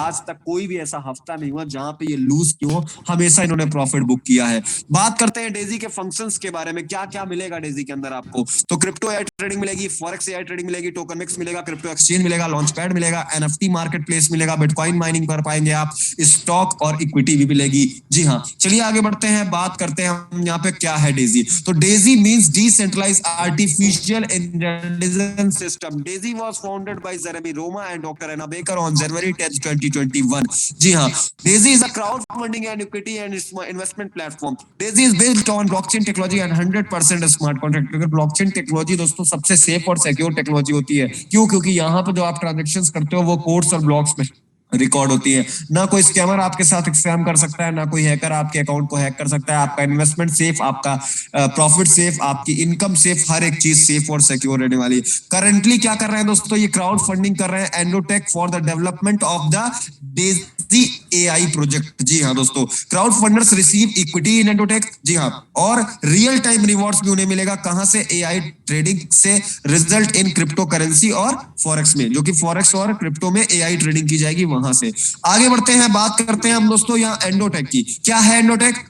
आज तक कोई भी ऐसा हफ्ता नहीं हुआ जहां पे ये लूज क्यों, हमेशा इन्होंने प्रॉफिट बुक किया है। बात करते हैं डेजी के फंक्शंस के बारे में, क्या क्या मिलेगा डेजी के अंदर आपको। तो क्रिप्टो एआई ट्रेडिंग मिलेगी, फॉरेक्स एआई ट्रेडिंग मिलेगी, टोकन मिक्स मिलेगा, क्रिप्टो एक्सचेंज मिलेगा, लॉन्च पैड मिलेगा, एनएफटी मार्केट प्लेस मिलेगा, बिटकॉइन माइनिंग कर पाएंगे आप, स्टॉक और इक्विटी भी मिलेगी। जी हाँ, चलिए आगे बढ़ते हैं, बात करते हैं हम यहाँ पे क्या है डेजी। तो Daisy means decentralized artificial intelligence system. Daisy was founded by Jeremy Roma and doctor Anna Baker on January 10, 2021। जी हाँ, Daisy is a crowd funding and equity and investment platform. Daisy is built on blockchain technology and 100% smart contract. अगर blockchain technology दोस्तों सबसे safe और secure technology होती है, क्यों? क्योंकि यहाँ पे जो आप ट्रांजेक्शंस करते हो वो कोड्स और ब्लॉक्स में रिकॉर्ड होती है। ना कोई स्कैमर आपके साथ स्कैम कर सकता है, ना कोई हैकर आपके अकाउंट को हैक कर सकता है। आपका इन्वेस्टमेंट सेफ, आपका प्रॉफिट सेफ, आपकी इनकम सेफ, हर एक चीज सेफ और सिक्योर रहने वाली है। करंटली क्या कर रहे हैं दोस्तों, ये क्राउड फंडिंग कर रहे हैं Endotech for the development of the Daisy AI project. जी हाँ दोस्तों, crowd funders receive equity in Endotech. जी हाँ, और रियल टाइम रिवॉर्ड्स भी उन्हें मिलेगा, कहां से? एआई ट्रेडिंग से रिजल्ट इन क्रिप्टो करेंसी और फॉरेक्स में, जो कि फॉरेक्स और क्रिप्टो में एआई ट्रेडिंग की जाएगी वहां से। आगे बढ़ते हैं, बात करते हैं हम दोस्तों यहाँ एंडोटेक की। क्या है एंडोटेक?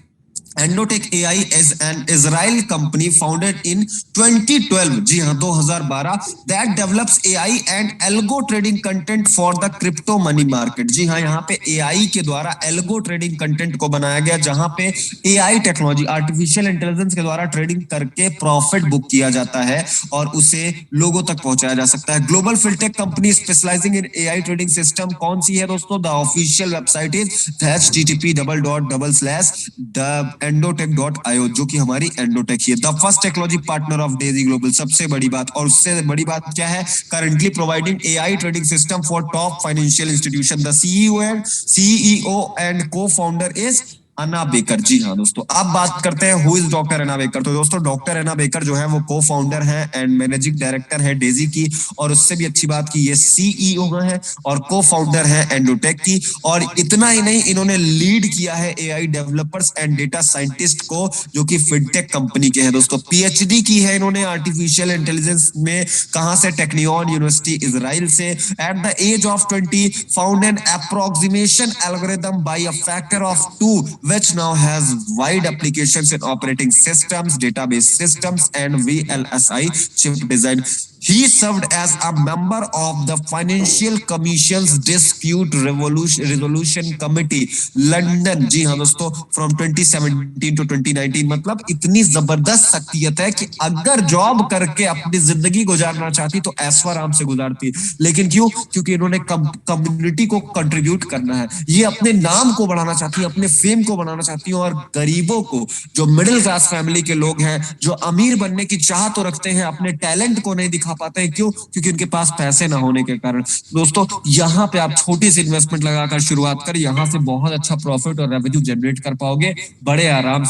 Endotech AI is an Israel company founded in 2012, जी हाँ 2012, that develops AI and algo trading content for the crypto money market। जी हाँ, यहाँ पे AI के द्वारा algo trading content को बनाया गया, जहां पे AI टेक्नोलॉजी, आर्टिफिशियल इंटेलिजेंस के द्वारा ट्रेडिंग करके प्रॉफिट बुक किया जाता है और उसे लोगों तक पहुंचाया जा सकता है। ग्लोबल फिनटेक कंपनी स्पेशलाइजिंग इन AI ट्रेडिंग सिस्टम कौन सी है दोस्तों? The official website is http://endotech.io, जो कि हमारी एंडोटेक ही है। The first technology partner of Daisy global, सबसे बड़ी बात। और उससे बड़ी बात क्या है? Currently providing AI trading system for top financial institution. The CEO and को फाउंडर इज अन्ना बेकर। जी हाँ दोस्तों, अब बात करते हैं who is doctor Anna baker. तो दोस्तों डॉक्टर अन्ना बेकर जो है वो को फाउंडर है एंड मैनेजिंग डायरेक्टर है डेजी की, और उससे भी अच्छी बात की ये सीईओ है और को फाउंडर है एंडोटेक की। और इतना ही नहीं, इन्होंने लीड किया है AI developers and data scientist को, जो कि फिनटेक कंपनी के हैं दोस्तों। पीएचडी की है इन्होंने आर्टिफिशियल इंटेलिजेंस में, कहां से? टेक्नियन यूनिवर्सिटी इजराइल से। At the age of 20 found an approximation algorithm by a factor of 2, which now has wide applications in operating systems, database systems, and VLSI chip design. He served as a member of the Financial Commission's Dispute Resolution Committee, London। जी हाँ दोस्तों, from 2017 to 2019। मतलब इतनी जबरदस्त शख्सियत है कि अगर job करके अपनी जिंदगी गुजारना चाहती तो ऐश्वर्य आराम से गुजारती, लेकिन क्यों? क्योंकि इन्होंने कम्युनिटी को कंट्रीब्यूट करना है, ये अपने नाम को बढ़ाना चाहती है, अपने फेम को बनाना चाहती है, और गरीबों को, जो मिडिल क्लास फैमिली के लोग हैं, जो अमीर बनने की चाह तो रखते हैं, अपने टैलेंट को नहीं दिखा पाते हैं, क्यों? क्योंकि उनके पास पैसे ना होने के कारण। दोस्तों यहाँ पे आप छोटी सी इन्वेस्टमेंट लगाकर शुरुआत कर, यहाँ से बहुत अच्छा प्रॉफिट और रेवेन्यू जनरेट कर पाओगे बड़े आराम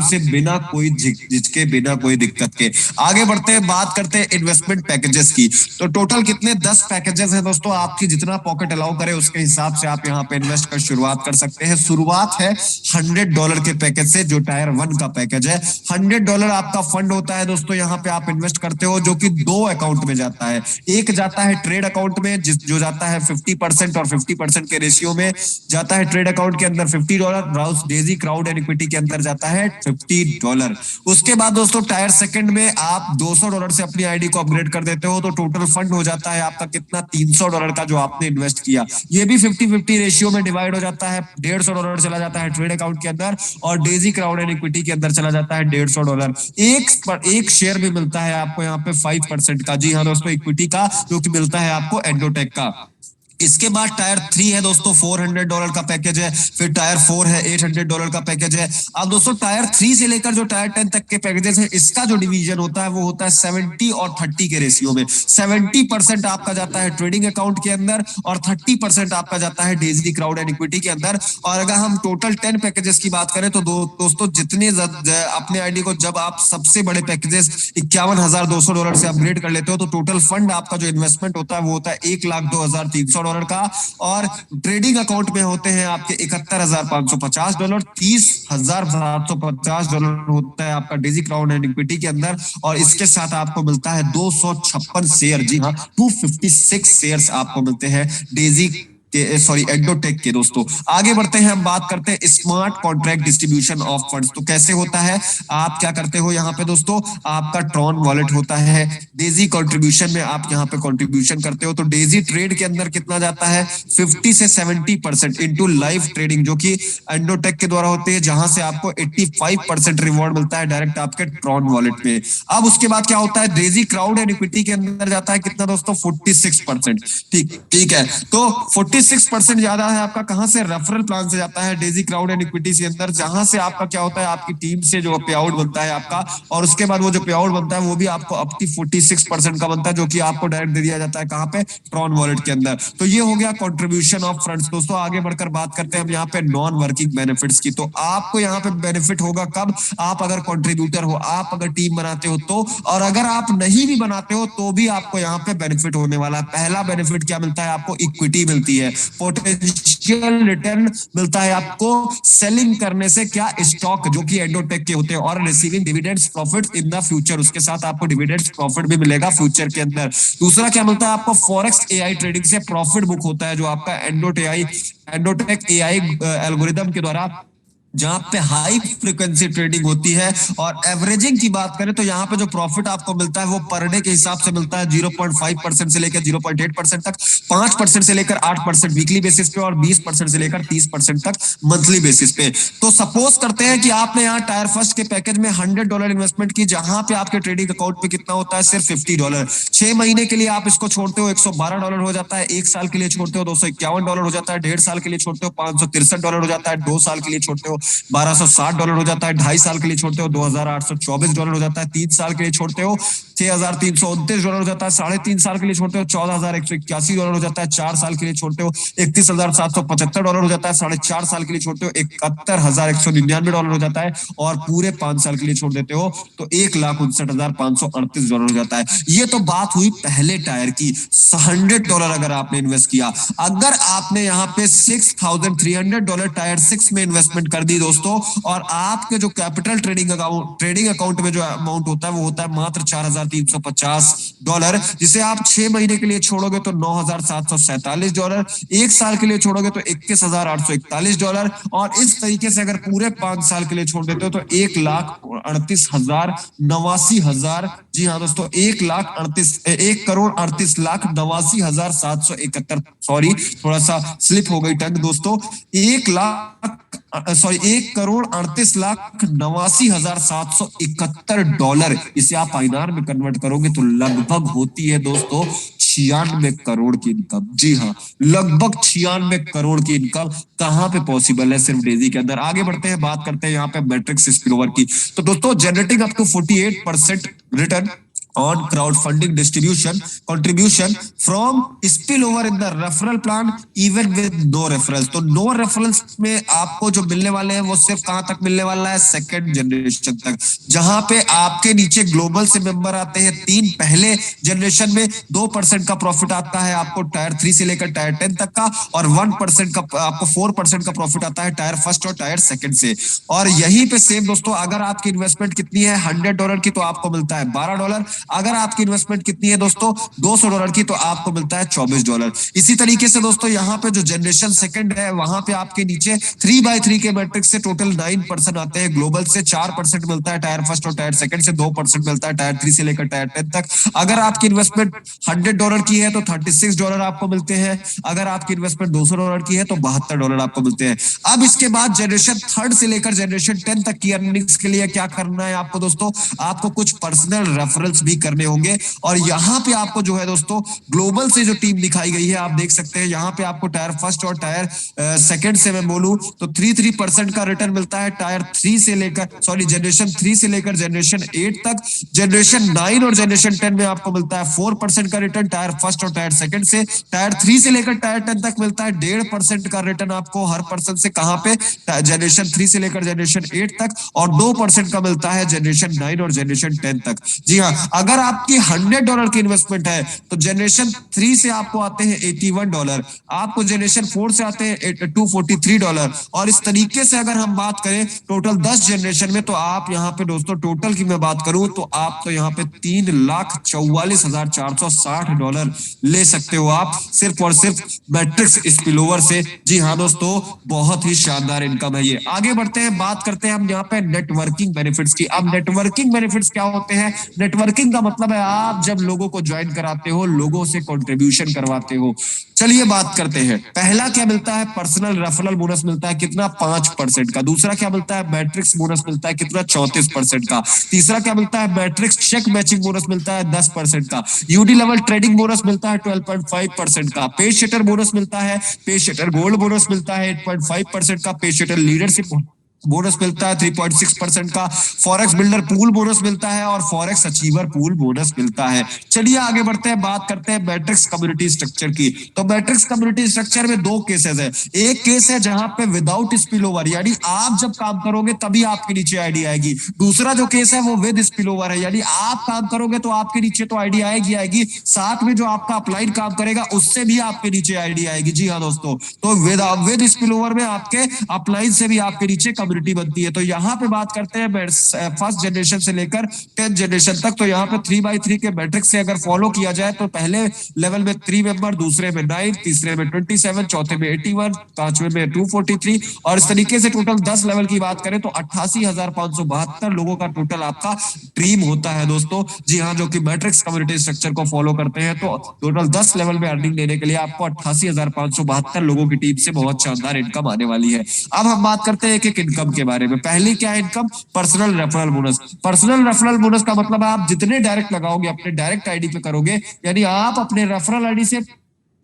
से बिना कोई झिझके, बिना कोई दिक्कत के। आगे बढ़ते हैं, बात करते हैं इन्वेस्टमेंट पैकेजेस की। तो टोटल कितने? 10 पैकेजेस हैं दोस्तों। आपकी जितना पॉकेट अलाउ करे उसके हिसाब से आप यहाँ पे इन्वेस्ट कर शुरुआत कर सकते हैं। शुरुआत है $100 के पैकेज से, जो टायर 1 का पैकेज है। $100 आपका फंड होता है दोस्तों, यहाँ पे आप इन्वेस्ट करते हो, जो कि 2 अकाउंट में जाता है। एक जाता है ट्रेड अकाउंट में, जो जाता है 50% और 50% के रेशियो में जाता है ट्रेड अकाउंट के अंदर $50, Rouse Daisy crowd and equity के अंदर जाता है $50। उसके बाद दोस्तों टायर सेकंड में आप $200 से अपनी आईडी को अपग्रेड कर देते हो, तो टोटल फंड हो जाता है आपका कितना? $300 का, जो आपने इन्वेस्ट किया। ये भी 50-50 रेशियो में डिवाइड हो जाता है। $150 चला जाता है ट्रेड अकाउंट के अंदर, और डेजी क्राउड एंड इक्विटी के अंदर चला जाता है $150। एक शेयर भी मिलता है आपको यहाँ पे 5% का। जी हाँ दोस्तों, इक्विटी का, जो कि मिलता है आपको एंडोटेक का। इसके बाद टायर 3 है दोस्तों, $400 का पैकेज है। फिर टायर 4 है, $800 का पैकेज है। अब दोस्तों टायर 3 से लेकर जो टायर 10 तक के पैकेजेस है, इसका जो डिवीजन होता है वो होता है 70 और 30 के रेशियो में। 70% आपका जाता है ट्रेडिंग अकाउंट के अंदर, और 30% आपका जाता है डेजी क्राउड एंड इक्विटी के अंदर। और अगर हम टोटल 10 पैकेजेस की बात करें तो दोस्तों जितने अपने आईडी को, जब आप सबसे बड़े पैकेजेस $51,200 से अपग्रेड कर लेते हो, तो टोटल फंड आपका जो इन्वेस्टमेंट होता है वो होता है $1,02,300। डॉलर का, और ट्रेडिंग अकाउंट में होते हैं आपके $71,550, $30,750 होता है आपका डेजी क्राउन एंड इक्विटी के अंदर, और इसके साथ आपको मिलता है 256 शेयर, जी हाँ 256 शेयर्स आपको मिलते हैं डेजी के, सॉरी एंडोटेक के। दोस्तों आगे बढ़ते हैं, हम बात करते हैं smart contract distribution of funds. तो कैसे होता है, आप क्या करते हो यहाँ पे दोस्तों, आपका ट्रॉन वॉलेट होता है, डेजी कंट्रीब्यूशन में आप यहाँ पे कंट्रीब्यूशन करते हो, तो डेजी ट्रेड के अंदर कितना जाता है 50 से 70% इनटू लाइव ट्रेडिंग, जो कि एंडोटेक के द्वारा होती है, जहां से आपको 85% रिवॉर्ड मिलता है डायरेक्ट आपके ट्रॉन वॉलेट में। अब उसके बाद क्या होता है, डेजी क्राउड एंड इक्विटी के अंदर जाता है कितना दोस्तों, 46%। ठीक है, तो 46% ज्यादा है आपका, कहां से, रेफरल प्लान से जाता है डेजी क्राउड एंड इक्विटी के अंदर, जहां से आपका क्या होता है, आपकी टीम से जो पे आउट बनता है आपका, और उसके बाद वो जो पे आउट बनता है वो भी आपको अप टू 46% का बनता है, जो कि आपको डायरेक्ट दे दिया जाता है कहां पे, ट्रॉन वॉलेट के अंदर। तो ये हो गया कंट्रीब्यूशन ऑफ फंड्स। दोस्तों आगे बढ़कर बात करते हैं हम यहाँ पे नॉन वर्किंग बेनिफिट्स की। तो आपको यहाँ पे बेनिफिट होगा कब, आप अगर कंट्रीब्यूटर हो, आप अगर टीम बनाते हो तो, और अगर आप नहीं भी बनाते हो तो भी आपको यहाँ पे बेनिफिट होने वाला है। पहला बेनिफिट क्या मिलता है आपको, इक्विटी मिलती है, पोटेंशियल रिटर्न मिलता है आपको सेलिंग करने से, क्या, स्टॉक जो कि एंडोटेक के होते हैं, और receiving dividends profit in the future, उसके साथ आपको डिविडेंड्स प्रॉफिट भी मिलेगा फ्यूचर के अंदर। दूसरा क्या मिलता है आपको, फॉरेक्स एआई ट्रेडिंग से प्रॉफिट बुक होता है, जो आपका एंडोटेक एआई एल्गोरिदम के द्वारा, जहां पे हाई फ्रीक्वेंसी ट्रेडिंग होती है। और एवरेजिंग की बात करें तो यहाँ पे जो प्रॉफिट आपको मिलता है वो पर डे के हिसाब से मिलता है, 0.5% से लेकर 0.8% तक, 5% से लेकर 8% वीकली बेसिस पे, और 20% से लेकर 30% तक मंथली बेसिस पे। तो सपोज करते हैं कि आपने यहाँ टायर फर्स्ट के पैकेज में $100 इन्वेस्टमेंट की, जहां पे आपके ट्रेडिंग अकाउंट पे कितना होता है, सिर्फ $50। 6 महीने के लिए आप इसको छोड़ते हो, $112 हो जाता है। 1 साल के लिए छोड़ते हो, $251 हो जाता है। 1.5 साल के लिए छोड़ते हो, $563 हो जाता है। 2 साल के लिए छोड़ते हो, $1260 हो जाता है। 2.5 साल के लिए छोड़ते हो, $2824 हो जाता है। 3 साल के लिए छोड़ते हो, $6329 हो जाता है। 3.5 साल के लिए छोड़ते हो, $14,181 हो जाता है। 4 साल के लिए छोड़ते हो, $31,775 हो जाता है। 4.5 साल के लिए छोड़ते हो, $71,199 हो जाता है। और पूरे 5 साल के लिए छोड़ देते हो तो $1,59,538 हो जाता है। ये तो बात हुई पहले टायर की, $100 अगर आपने इन्वेस्ट किया। अगर आपने यहाँ पे $6,300 टायर 6 में इन्वेस्टमेंट कर दी दोस्तों, और आपके जो कैपिटल ट्रेडिंग अकाउंट में जो अमाउंट होता है वो होता है मात्र $4,350, जिसे आप 6 महीने के लिए छोड़ोगे तो $9,747, 1 साल के लिए छोड़ोगे तो $21,841, और इस तरीके से अगर पूरे 5 साल के लिए छोड़ देते हो तो 1,38,89,000, जी हाँ दोस्तों, 1,38,89,771, सॉरी थोड़ा सा स्लिप हो गई टंग दोस्तों, 1,38,89,771। इसे आप आईएनआर में कन्वर्ट करोगे तो लगभग होती है दोस्तों 96 करोड़ की इनकम। जी हाँ, लगभग 96 करोड़ की इनकम कहां पे पॉसिबल है, सिर्फ डेजी के अंदर। आगे बढ़ते हैं, बात करते हैं यहाँ पे मैट्रिक्स स्पिलओवर की। तो दोस्तों generating up to 48% return on crowdfunding distribution contribution from spillover in the referral plan even with no referrals। तो no referrals में आपको जो मिलने वाले हैं वो सिर्फ कहां तक मिलने वाला है, सेकंड जनरेशन तक, जहां पे आपके नीचे ग्लोबल से मेंबर आते हैं 3, पहले जनरेशन में 2% का प्रॉफिट आता है आपको टायर 3 से लेकर टायर 10 तक का, और 1% का आपको 4% का प्रॉफिट आता है टायर फर्स्ट और टायर सेकंड से। और यहीं पे सेम दोस्तों, अगर आपकी इन्वेस्टमेंट कितनी है $100 की तो आपको मिलता है $12। अगर आपकी इन्वेस्टमेंट कितनी है दोस्तों $200 की तो आपको मिलता है $24। इसी तरीके से दोस्तों यहाँ पे जो जनरेशन सेकंड है वहां पे आपके नीचे 3x3 के मैट्रिक्स से टोटल 9% आते हैं, ग्लोबल से 4% मिलता है टायर फर्स्ट और टायर सेकंड से, 2% मिलता है टायर 3 से लेकर टायर 10 तक। अगर आपकी इन्वेस्टमेंट $100 की है तो $36 आपको मिलते हैं। अगर आपकी इन्वेस्टमेंट $200 की है तो $72 आपको मिलते हैं। अब इसके बाद जनरेशन थर्ड से लेकर जनरेशन 10 तक की अर्निंग्स के लिए क्या करना है आपको दोस्तों, आपको कुछ पर्सनल रेफरल्स भी करने होंगे। और यहाँ पे आपको जो है दोस्तों ग्लोबल से जो टीम दिखाई गई है आप देख सकते हैं, यहाँ पे आपको टायर फर्स्ट और टायर सेकंड से मैं बोलूं तो 3% का रिटर्न मिलता है टायर 3 से लेकर, सॉरी जनरेशन 3 से लेकर जनरेशन 8 तक। जनरेशन 9 और जनरेशन 10 में आपको मिलता है 4% का रिटर्न टायर फर्स्ट और टायर सेकंड से। टायर 3 से लेकर टायर 10 तक मिलता है 1.5% का रिटर्न आपको हर पर्सन से, कहां पे, जनरेशन 3 से लेकर जनरेशन 8 तक, और 2% का मिलता है जनरेशन 9 और जनरेशन 10 तक। जी हाँ, अगर आपकी $100 की इन्वेस्टमेंट है तो जनरेशन 3 से आपको आते हैं $81, आपको जनरेशन 4 से आते हैं $243। और इस तरीके से अगर हम बात करें टोटल 10 जनरेशन में, तो आप यहाँ पे दोस्तों टोटल की मैं बात करूं तो आप तो यहाँ पे $3,44,460 ले सकते हो आप, सिर्फ और सिर्फ मैट्रिक्स स्पिलओवर से। जी हाँ दोस्तों, बहुत ही शानदार इनकम है ये। आगे बढ़ते हैं, बात करते हैं हम यहाँ पे नेटवर्किंग बेनिफिट्स की। अब नेटवर्किंग बेनिफिट्स क्या होते हैं? नेटवर्किंग का मतलब है आप जब लोगों को ज्वाइन कराते हो, लोगों से कंट्रीब्यूशन करवाते हो। चलिए बात करते हैं, पहला क्या मिलता है? पर्सनल रेफरल बोनस मिलता है, कितना? 5% का। दूसरा क्या मिलता है? मैट्रिक्स बोनस मिलता है, कितना? 34% का। तीसरा क्या मिलता है? मैट्रिक्स चेक मैचिंग बोनस मिलता है 10% का। यूडी लेवल ट्रेडिंग बोनस मिलता है 12.5% का। पे शेटर बोनस मिलता है, पे शेटर गोल्ड बोनस मिलता है 8.5% का। पे शेटर लीडरशिप बोनस मिलता है 3.6% का। फॉरेक्स बिल्डर पूल बोनस मिलता है और फॉरेक्स अचीवर पूल बोनस मिलता है। चलिए आगे बढ़ते हैं, बात करते हैं मैट्रिक्स कम्युनिटी स्ट्रक्चर की। तो मैट्रिक्स कम्युनिटी स्ट्रक्चर में दो केसेस है। एक केस है जहां पे विदाउट स्पिल ओवर, यानी आप जब काम करोगे तभी आपके नीचे आईडी आएगी। दूसरा जो केस है वो विद स्पिल ओवर है, यानी आप काम करोगे तो आपके नीचे तो आईडी आएगी आएगी, साथ में जो आपका अपलाइन काम करेगा उससे भी आपके नीचे आईडी आएगी। जी हाँ दोस्तों, तो विद स्पिल ओवर में आपके अपलाइन से भी आपके नीचे कम्युनिटी बनती है। तो यहाँ पे बात करते हैं फर्स्ट जनरेशन से लेकर 10th जनरेशन तक। तो यहाँ पे 3x3 के मैट्रिक्स से अगर फॉलो किया जाए तो पहले लेवल में 3 मेंबर, दूसरे में 9, तीसरे में 27, चौथे में 81, पांचवे में 243, और इस तरीके से टोटल 10 लेवल की बात करें तो 88,572 लोगों का टोटल आपका ड्रीम होता है दोस्तों। जी हाँ, जो कि मैट्रिक्स कम्युनिटी स्ट्रक्चर को फॉलो करते हैं। तो टोटल 10 लेवल में अर्निंग लेने के लिए आपको 88,572 लोगों की टीम से बहुत शानदार इनकम आने वाली है। अब हम बात करते हैं एक एक इनकम के बारे में। पहली क्या है income? Personal referral bonus. Personal referral bonus का मतलब है आप जितने डायरेक्ट लगाओगे अपने डायरेक्ट आईडी पे करोगे, यानी आप अपने रेफरल आईडी से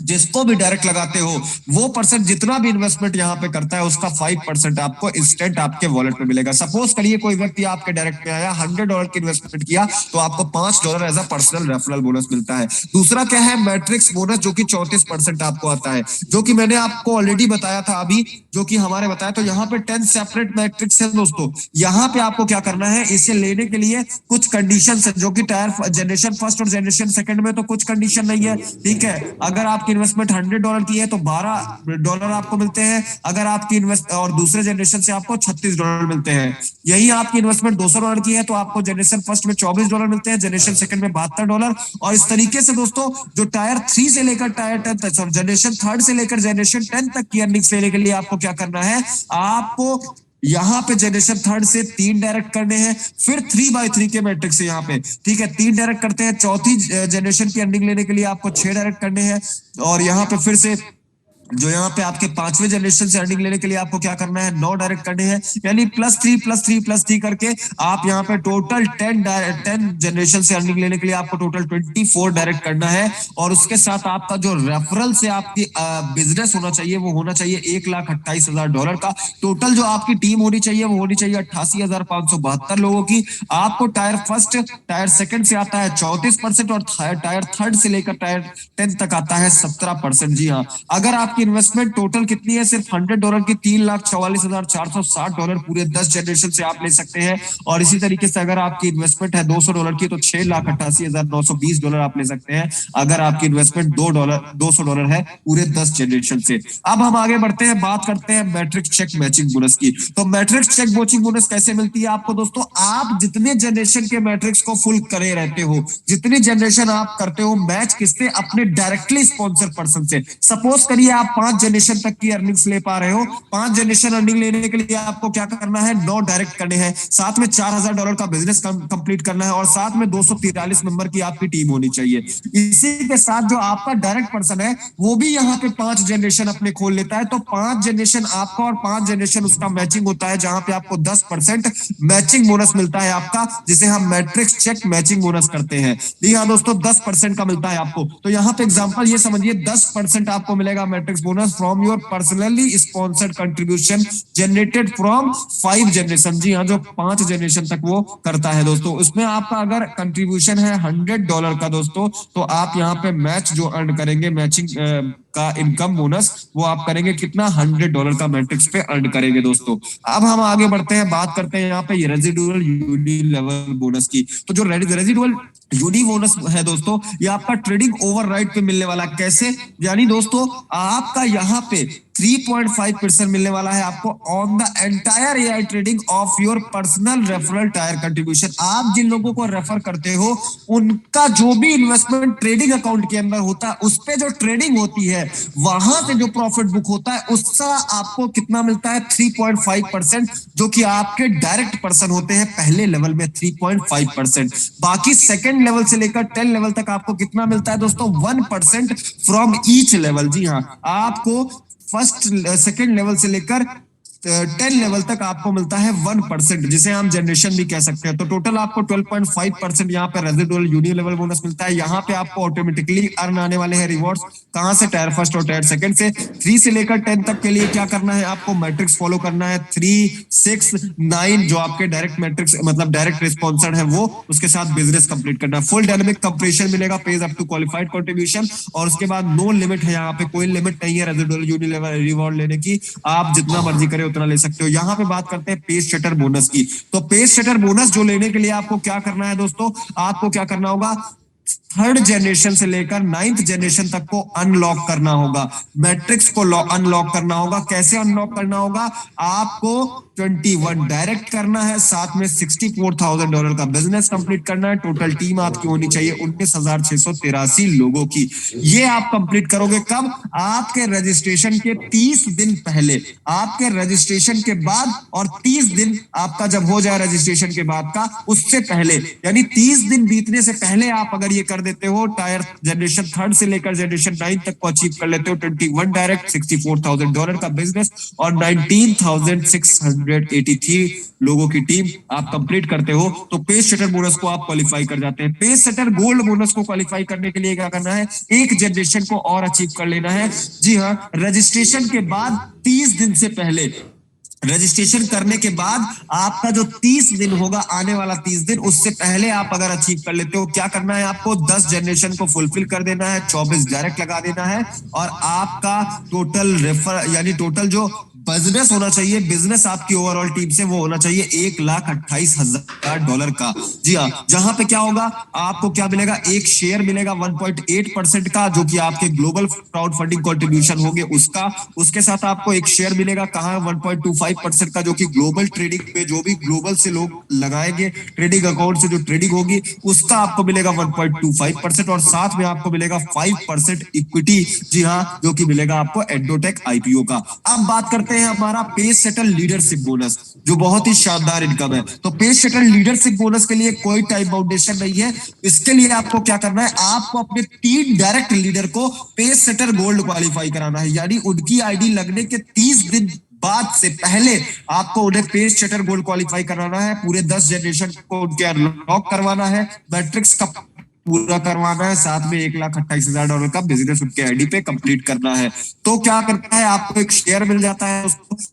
जिसको भी डायरेक्ट लगाते हो वो पर्सन जितना भी इन्वेस्टमेंट यहाँ पे करता है उसका 5% आपको इंस्टेंट आपके वॉलेट में मिलेगा। सपोज करिए कोई व्यक्ति आपके डायरेक्ट में आया, $100 की इन्वेस्टमेंट किया तो आपको $5 as a personal referral bonus मिलता है। दूसरा क्या है? मैट्रिक्स बोनस, जो कि 34% आपको आता है, जो कि मैंने आपको ऑलरेडी बताया था अभी, जो कि हमारे बताया। तो यहाँ पे 10 सेपरेट मैट्रिक्स है दोस्तों। यहाँ पे आपको क्या करना है, इसे लेने के लिए कुछ कंडीशन है, जो कि टायर जनरेशन फर्स्ट और जनरेशन सेकंड में तो कुछ कंडीशन नहीं है, ठीक है। अगर आपकी इन्वेस्टमेंट $100 की है तो $12 आपको मिलते हैं। अगर आपकी इन्वेस्ट और दूसरे जनरेशन से आपको $36 मिलते हैं। यही आपकी इन्वेस्टमेंट $200 की है तो आपको जनरेशन फर्स्ट में $24 मिलते हैं, जनरेशन सेकंड में $72। और इस तरीके से दोस्तों जो टायर 3 से लेकर टायर 10 तक, जनरेशन थर्ड से लेकर जनरेशन 10 तक की अर्निंग्स लेने के लिए आपको क्या करना है, आपको यहाँ पे जनरेशन थर्ड से 3 डायरेक्ट करने हैं, फिर 3x3 के मैट्रिक्स से यहाँ पे, ठीक है, 3 डायरेक्ट करते हैं। चौथी जनरेशन की अर्निंग लेने के लिए आपको 6 डायरेक्ट करने हैं, और यहाँ पे फिर से जो यहाँ पे आपके 5वें जनरेशन से अर्निंग लेने के लिए आपको क्या करना है, 9 डायरेक्ट करने हैं, यानी +3 करके आप यहाँ पे टोटल 10 जनरेशन से अर्निंग लेने के लिए आपको टोटल 24 डायरेक्ट करना है। और उसके साथ आपका जो रेफरल से आपकी बिजनेस होना चाहिए वो होना चाहिए $1,28,000 का। टोटल जो आपकी टीम होनी चाहिए वो होनी चाहिए 88,572 लोगों की। आपको टायर फर्स्ट टायर सेकंड से आता है 34% और टायर थर्ड से लेकर टायर 10 तक आता है 17%। जी हाँ, अगर आप आपकी इन्वेस्टमेंट टोटल कितनी है, सिर्फ $100 की $3,44,460 पूरे 10 जनरेशन से आप ले सकते हैं। और इसी तरीके से अगर आपकी इन्वेस्टमेंट है $200 की तो $6,88,920 आप ले सकते हैं, अगर आपकी इन्वेस्टमेंट $200 है पूरे 10 जनरेशन से। अब हम आगे बढ़ते हैं, बात करते हैं मैट्रिक्स चेक मैचिंग बोनस की। तो मैट्रिक्स चेक मैचिंग बोनस कैसे मिलती है आपको दोस्तों? आप जितने जनरेशन के मैट्रिक्स को फुल करे रहते हो, जितनी जनरेशन आप करते हो मैच किससे, अपने डायरेक्टली स्पॉन्सर पर्सन से। सपोज करिए आप 5 जनरेशन तक की अर्निंग्स ले पा रहे हो, 5 जनरेशन अर्निंग लेने के लिए आपको क्या करना है, 9 डायरेक्ट करने हैं, साथ में $4,000 का बिजनेस कंप्लीट करना है, और साथ में 243 मेंबर की आपकी टीम होनी चाहिए। इसी के साथ जो आपका डायरेक्ट पर्सन है वो भी यहाँ पे 5 जनरेशन अपने खोल लेता है, तो 5 जनरेशन आपका और 5 जनरेशन उसका मैचिंग होता है, जहां पे आपको 10% मैचिंग बोनस मिलता है आपका, जिसे हम मैट्रिक्स चेक मैचिंग बोनस करते हैं। जी हाँ दोस्तों, 10% का मिलता है आपको। तो यहाँ पे एग्जांपल ये समझिए, 10% आपको मिलेगा matrix bonus from your personally sponsored contribution generated from 5 generation. जी हाँ, जो 5 जनरेशन तक वो करता है दोस्तों। उसमें आपका अगर कंट्रीब्यूशन है $100 का दोस्तों, तो आप यहाँ पे मैच जो अर्न करेंगे मैचिंग का इनकम बोनस, वो आप करेंगे कितना, $100 का मैट्रिक्स पे अर्न करेंगे दोस्तों। अब हम आगे बढ़ते हैं, बात करते हैं यहाँ पे रेजिडुअल यूडी लेवल बोनस की। तो जो रेजिडुअल यूनी बोनस है दोस्तों, ये आपका ट्रेडिंग ओवरराइट पे मिलने वाला कैसे, यानी दोस्तों आपका यहाँ पे 3.5% मिलने वाला है आपको on the entire AI trading of your personal referral tyre contribution. आप जिन लोगों को रेफर करते हो उनका जो भी इन्वेस्टमेंट ट्रेडिंग अकाउंट के अंदर होता है, उस पे जो ट्रेडिंग होती है वहां से जो प्रॉफिट बुक होता है उसका आपको कितना मिलता है, 3.5%, जो कि आपके डायरेक्ट पर्सन होते हैं पहले लेवल में 3.5%। बाकी सेकंड लेवल से लेकर 10 लेवल तक आपको कितना मिलता है दोस्तों, 1% फ्रॉम ईच लेवल। जी हाँ, आपको फर्स्ट सेकंड लेवल से लेकर 10 लेवल तक आपको मिलता है 1%, जिसे हम जनरेशन भी कह सकते हैं। तो टोटल आपको 12.5% यहाँ पे रेजिडुअल यूनियन लेवल बोनस मिलता है। यहाँ पे आपको ऑटोमेटिकली अर्न आने वाले हैं रिवॉर्ड्स, कहां से, टायर फर्स्ट और टायर सेकंड से। 3 से लेकर 10 तक के लिए क्या करना है, आपको मैट्रिक्स फॉलो करना है, 3, 6, 9 जो आपके डायरेक्ट मैट्रिक्स मतलब डायरेक्ट रिस्पॉन्सर है वो, उसके साथ बिजनेस कंप्लीट करना है। फुल डायनेमिक कंप्लीशन मिलेगा, page up to qualified contribution, और उसके बाद नो लिमिट है, यहाँ पे कोई लिमिट नहीं है रेजिडुअल यूनियन लेवल रिवॉर्ड लेने की, आप जितना मर्जी करें उतना ले सकते हो। यहाँ पे बात करते हैं पेज सेटर बोनस की। तो पेज सेटर बोनस जो लेने के लिए आपको क्या करना है दोस्तों, आपको क्या करना होगा, थर्ड जनरेशन से लेकर 9th जनरेशन तक को अनलॉक करना होगा, मैट्रिक्स को अनलॉक करना होगा। कैसे अनलॉक करना होगा, आपको 21 डायरेक्ट करना है, साथ में $64,000 का बिजनेस कंप्लीट करना है। टोटल टीम आपकी होनी चाहिए 19,683 लोगों की। ये आप कंप्लीट करोगे कब, आपके रजिस्ट्रेशन के 30 दिन पहले। आपके रजिस्ट्रेशन के बाद और 30 दिन आपका जब हो जाए रजिस्ट्रेशन के बाद का, उससे पहले, यानी 30 दिन बीतने से पहले आप अगर ये कर देते हो, टायर जनरेशन थर्ड से लेकर जनरेशन 9 तक को अचीव कर लेते हो, 21 डायरेक्ट, $64,000 का बिजनेस और 19,683 लोगों की टीम आप कंप्लीट करते हो, तो पेज सेटर बोनस को आप क्वालिफाई कर जाते हैं। पेज सेटर गोल्ड बोनस को क्वालिफाई करने के लिए क्या करना है, एक जनरेशन को और अचीव कर लेना है। जी हाँ, रजिस्ट्रेशन के बाद 30 दिन से पहले, रजिस्ट्रेशन करने के बाद आपका जो 30 दिन होगा, आने वाला 30 दिन, उससे पहले आप अगर अचीव कर लेते हो, क्या करना है आपको, 10 जनरेशन को फुलफिल कर देना है, 24 डायरेक्ट लगा देना है, और आपका टोटल रेफर यानी टोटल जो बिजनेस होना चाहिए, बिजनेस आपकी ओवरऑल टीम से वो होना चाहिए $1,28,000 का। जी हाँ, जहां पे क्या होगा, आपको क्या मिलेगा, एक शेयर मिलेगा 1.8% का, जो कि आपके ग्लोबल क्राउड फंडिंग कॉन्ट्रीब्यूशन होंगे उसका। उसके साथ आपको एक शेयर मिलेगा कहाँ, 1.25% का, जो कि ग्लोबल ट्रेडिंग पे जो भी ग्लोबल से लोग लगाएंगे ट्रेडिंग अकाउंट से जो ट्रेडिंग होगी उसका आपको मिलेगा 1.25%, और साथ में आपको मिलेगा 5% इक्विटी। जी हाँ, जो कि मिलेगा आपको एडोटेक आईपीओ का। अब बात करते हैं हमारा पेज सेटल लीडरशिप बोनस, जो बहुत ही शानदार इनकम है। तो पेज सेटल लीडरशिप बोनस के लिए कोई टाइम बाउंडेशन नहीं है। इसके लिए आपको क्या करना है, आपको अपने 3 डायरेक्ट लीडर को पेज सेटर गोल्ड क्वालिफाई कराना है, यानी उनकी आईडी लगने के 30 दिन बाद से पहले आपको उन्हें पेज सेटर गोल्ड क्वालिफाई कराना है। पूरे 10 जनरेशन को उनके अनलॉक करवाना है, मैट्रिक्स का पूरा करवाना है, साथ में $1,28,000 का बिजनेस उनके आईडी पे कंप्लीट करना है। तो क्या करता है, आपको एक शेयर मिल जाता है,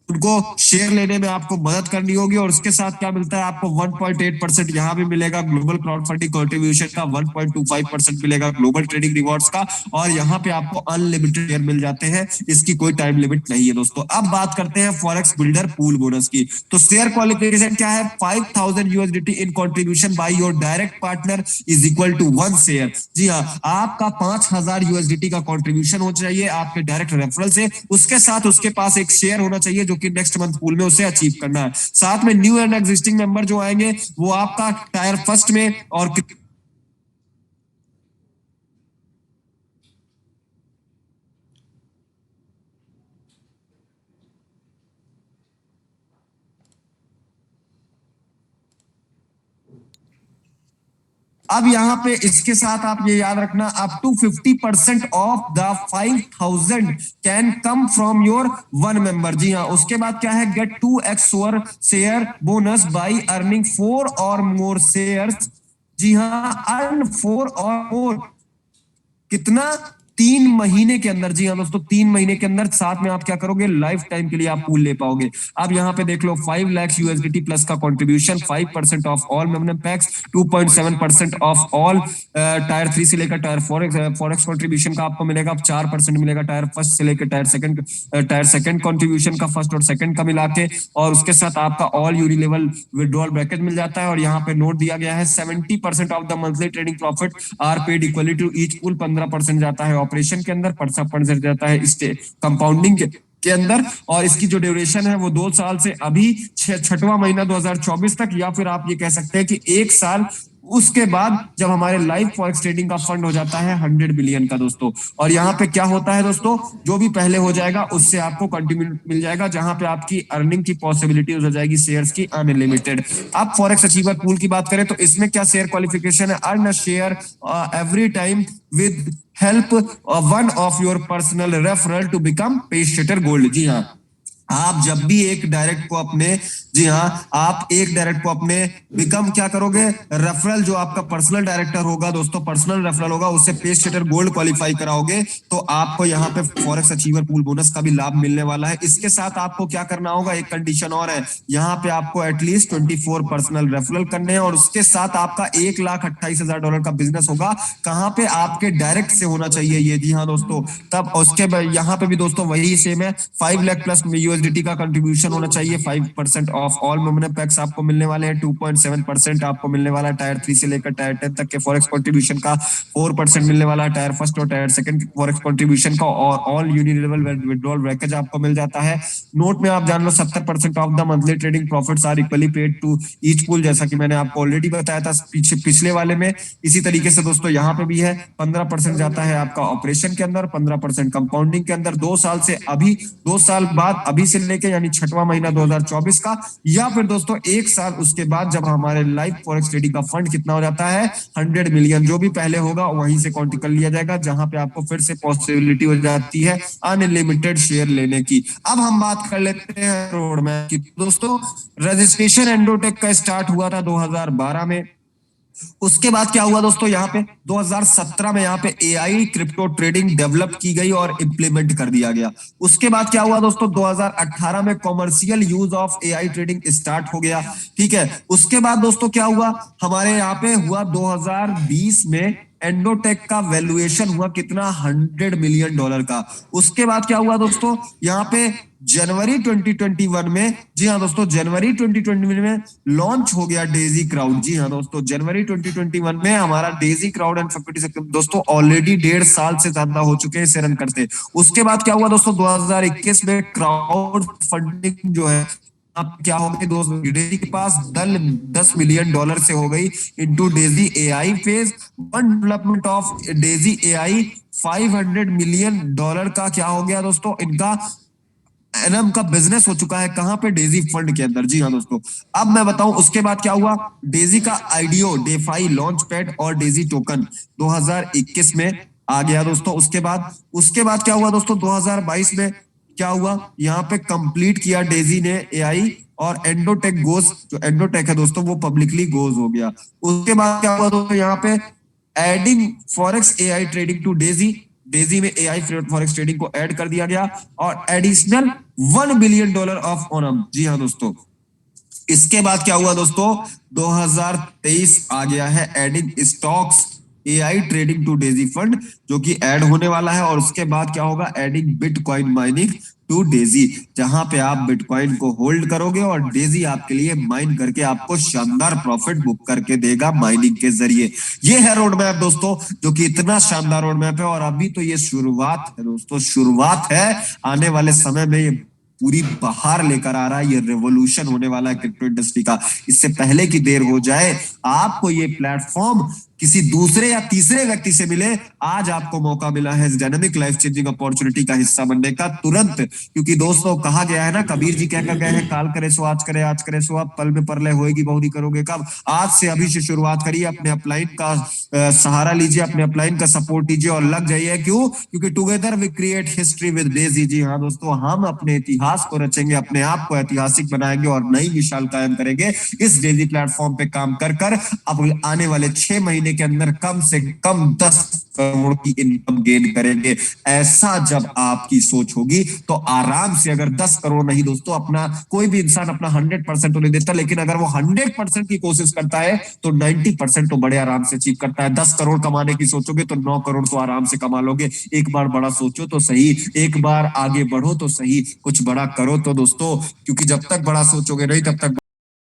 उनको शेयर लेने में आपको मदद करनी होगी, और उसके साथ क्या मिलता है आपको, 1.8% यहाँ भी मिलेगा ग्लोबल क्राउड फंडिंग कॉन्ट्रीब्यूशन का, 1.25% मिलेगा ग्लोबल ट्रेडिंग रिवॉर्ड्स का, और यहाँ पे आपको अनलिमिटेड शेयर मिल जाते हैं। इसकी कोई टाइम लिमिट नहीं है दोस्तों। अब बात करते हैं फॉरेक्स बिल्डर पूल बोनस की। तो शेयर क्वालिफिकेशन क्या है, $5,000 in contribution by your direct partner is equal to 1 share. जी हाँ, आपका $5,000 का कॉन्ट्रीब्यूशन होना चाहिए आपके डायरेक्ट रेफरल से, उसके साथ उसके पास एक शेयर होना चाहिए जो कि नेक्स्ट मंथ पूल में उसे अचीव करना है। साथ में न्यू एंड एग्जिस्टिंग मेंबर जो आएंगे वो आपका टायर फर्स्ट में और अब यहाँ पे इसके साथ आप ये याद रखना, up to 50% of the 5,000 can come from your one member. जी हाँ, उसके बाद क्या है, get 2x share bonus by earning 4 और मोर शेयर्स। जी हाँ, अर्न 4 और मोर, कितना, 3 महीने के अंदर, जी हाँ दोस्तों 3 महीने के अंदर, साथ में आप क्या करोगे, लाइफ टाइम के लिए आप पूल ले पाओगे। अब यहाँ पे देख लो 5 लाख यूएसडीटी प्लस का contribution, 5% of all memonium packs, 2.7% of all tier 3 से लेकर टायर फॉरेक्स कंट्रीब्यूशन का आपको मिलेगा। 4% मिलेगा टायर फर्स्ट से लेकर टायर सेकंड कंट्रीब्यूशन का, फर्स्ट और सेकंड का मिला के। और उसके साथ आपका all unilevel withdrawal bracket मिल जाता है। और यहाँ पे नोट दिया गया है 70% of the monthly trading profit are paid equally to each pool. 15% जाता है ऑपरेशन के अंदर, 15% जाता है कंपाउंडिंग के अंदर। और इसकी जो ड्यूरेशन है वो 2 साल से अभी 6वां महीना 2024 तक, या फिर आप ये कह सकते हैं कि 1 साल उसके बाद जब हमारे लाइव फॉरेक्स ट्रेडिंग का फंड हो जाता है 100 बिलियन का दोस्तों। और यहाँ पे क्या होता है दोस्तों, जो भी पहले हो जाएगा उससे आपको कंटिन्यू मिल जाएगा, जहां पे आपकी अर्निंग की पॉसिबिलिटी हो जाएगी शेयर्स की अनलिमिटेड। अब फॉरेक्स अचीवर पूल की बात करें तो इसमें क्या शेयर क्वालिफिकेशन है, earn a share every time with help one of your personal referral to become pace setter gold. जी हाँ, आप जब भी एक डायरेक्ट को अपने, जी हाँ, आप एक डायरेक्ट को अपने बिकम क्या करोगे, रेफरल, जो आपका पर्सनल डायरेक्टर होगा दोस्तों, पर्सनल रेफरल होगा, उससे पेज सेटर गोल्ड क्वालिफाई कराओगे तो आपको यहाँ पे फॉरेक्स अचीवर पूल बोनस का भी लाभ मिलने वाला है। इसके साथ आपको क्या करना होगा, एक कंडीशन और है, यहाँ पे आपको एटलीस्ट 24 पर्सनल रेफरल करने हैं। और उसके साथ आपका $1,28,000 का बिजनेस होगा। कहाँ पे, आपके डायरेक्ट से होना चाहिए ये, जी हाँ दोस्तों। तब उसके यहाँ पे भी दोस्तों वही सेम है, 5 लाख प्लस यूएसडीटी का कंट्रीब्यूशन होना चाहिए, 5% ऑफ ऑल मेमोनियम पैक्स आपको मिलने वाले हैं, 2.7% आपको मिलने वाला है टायर 3 से लेकर टायर 10 तक के फॉरेक्स कंट्रीब्यूशन का, 4% मिलने वाला है टायर फर्स्ट और टायर सेकंड फॉरेक्स कंट्रीब्यूशन का, और ऑल यूनिलेवल विड्रॉल ब्रैकेज आपको मिल जाता है। नोट में आप जान लो 70% of the monthly trading profits are equally paid to each pool, जैसा कि मैंने आपको ऑलरेडी बताया था पिछले वाले में। इसी तरीके से दोस्तों यहाँ पे भी है, 15% जाता है आपका ऑपरेशन के अंदर, 15% कंपाउंडिंग के अंदर। 2 साल से अभी, 2 साल बाद अभी से लेके, यानी 6वां महीना 2024 का, या फिर दोस्तों 1 साल उसके बाद जब हमारे लाइव फॉरेक्स ट्रेडिंग का फंड कितना हो जाता है, 100 मिलियन। जो भी पहले होगा वहीं से काउंट कर लिया जाएगा, जहां पे आपको फिर से पॉसिबिलिटी हो जाती है अनलिमिटेड शेयर लेने की। अब हम बात कर लेते हैं रोड मैप की दोस्तों। रजिस्ट्रेशन एंडोटेक का स्टार्ट हुआ था 2012 में। उसके बाद क्या हुआ दोस्तों, यहाँ पे 2017 में यहाँ पे एआई क्रिप्टो ट्रेडिंग डेवलप की गई और इंप्लीमेंट कर दिया गया। उसके बाद क्या हुआ दोस्तों, 2018 में commercial use of AI trading start हो गया। ठीक है, उसके बाद दोस्तों क्या हुआ, हमारे यहाँ पे हुआ 2020 में एंडोटेक का वैल्यूएशन हुआ कितना, $100 मिलियन का। उसके बाद क्या हुआ दोस्तों, यहाँ पे जनवरी 2021 में, जी हाँ दोस्तों, जनवरी 2021 में लॉन्च हो गया डेजी क्राउड। जी हाँ दोस्तों, जनवरी 2021 में हमारा डेजी क्राउड एंड फैक्ट्री दोस्तों ऑलरेडी 1.5 साल से ज्यादा हो चुके हैं इसे रन करते। उसके बाद क्या हुआ दोस्तों, 2021 में क्राउड फंडिंग जो है अब क्या हो गई दोस्तों, डेजी के पास $10 मिलियन से हो गई into Daisy AI phase one. Development of Daisy AI $500 million का क्या हो गया दोस्तों, इनका एनएम का बिजनेस हो चुका है। कहां पे, डेजी फंड के अंदर। जी हाँ दोस्तों, अब मैं बताऊं उसके बाद क्या हुआ, डेजी का आईडीओ, डेफाई लॉन्च पैड और डेजी टोकन 2021 में आ गया दोस्तों। उसके बाद क्या हुआ दोस्तों, 2022 में क्या हुआ, यहाँ पे कंप्लीट किया डेजी ने एआई, और एंडोटेक गोज, जो एंडोटेक है दोस्तों वो पब्लिकली गोज हो गया। उसके बाद क्या हुआ दोस्तों, यहाँ पे adding forex AI trading to Daisy, Daisy में एआई फॉरेक्स ट्रेडिंग को ऐड कर दिया गया, और एडिशनल $1 बिलियन ऑफ ओनम। जी हाँ दोस्तों, इसके बाद क्या हुआ दोस्तों, 2023 आ गया है adding stocks AI trading to Daisy fund, जो कि ऐड होने वाला है। और उसके बाद क्या होगा, adding bitcoin mining to Daisy, जहां पे आप बिटकॉइन को होल्ड करोगे और डेजी आपके लिए माइन करके आपको शानदार प्रॉफिट बुक करके देगा माइनिंग के जरिए। ये है रोड मैप दोस्तों, जो कि इतना शानदार रोड मैप है। और अभी तो ये शुरुआत है दोस्तों, शुरुआत है। आने वाले समय में ये पूरी बहार लेकर आ रहा है, ये रेवोल्यूशन होने वाला है क्रिप्टो इंडस्ट्री का। इससे पहले की देर हो जाए, आपको ये प्लेटफॉर्म किसी दूसरे या तीसरे व्यक्ति से मिले, आज आपको मौका मिला है इस डायनामिक लाइफ चेंजिंग अपॉर्चुनिटी का हिस्सा बनने का तुरंत। क्योंकि दोस्तों कहा गया है ना, कबीर जी कहकर गए हैं, काल करे सो आज करे, आज करे सो अब, पल में परलय होएगी बहुरी करोगे कब। आज से अभी से शुरुआत करिए, अपने अपलाइन का सहारा लीजिए, अपने अपलाइन का सपोर्ट कीजिए और लग जाइए। क्यों, क्योंकि together we create history with Daisy. जी हाँ दोस्तों, हम अपने इतिहास को रचेंगे, अपने आप को ऐतिहासिक बनाएंगे और नई मिसाल कायम करेंगे इस डेजी प्लेटफॉर्म पे काम कर कर। अब आने वाले 6 महीने महीने के अंदर कम से कम 10 करोड़ की इनकम गेन करेंगे। ऐसा जब आपकी सोच होगी तो आराम से, अगर 10 करोड़ नहीं दोस्तों, अपना कोई भी इंसान अपना 100% तो नहीं देता, लेकिन अगर वो 100% की कोशिश करता है तो 90% तो बड़े आराम से अचीव करता है। 10 करोड़ कमाने की सोचोगे तो 9 करोड़ तो आराम से कमा लोगे। एक बार बड़ा सोचो तो सही, एक बार आगे बढ़ो तो सही, कुछ बड़ा करो तो दोस्तों, क्योंकि जब तक बड़ा सोचोगे नहीं तब तक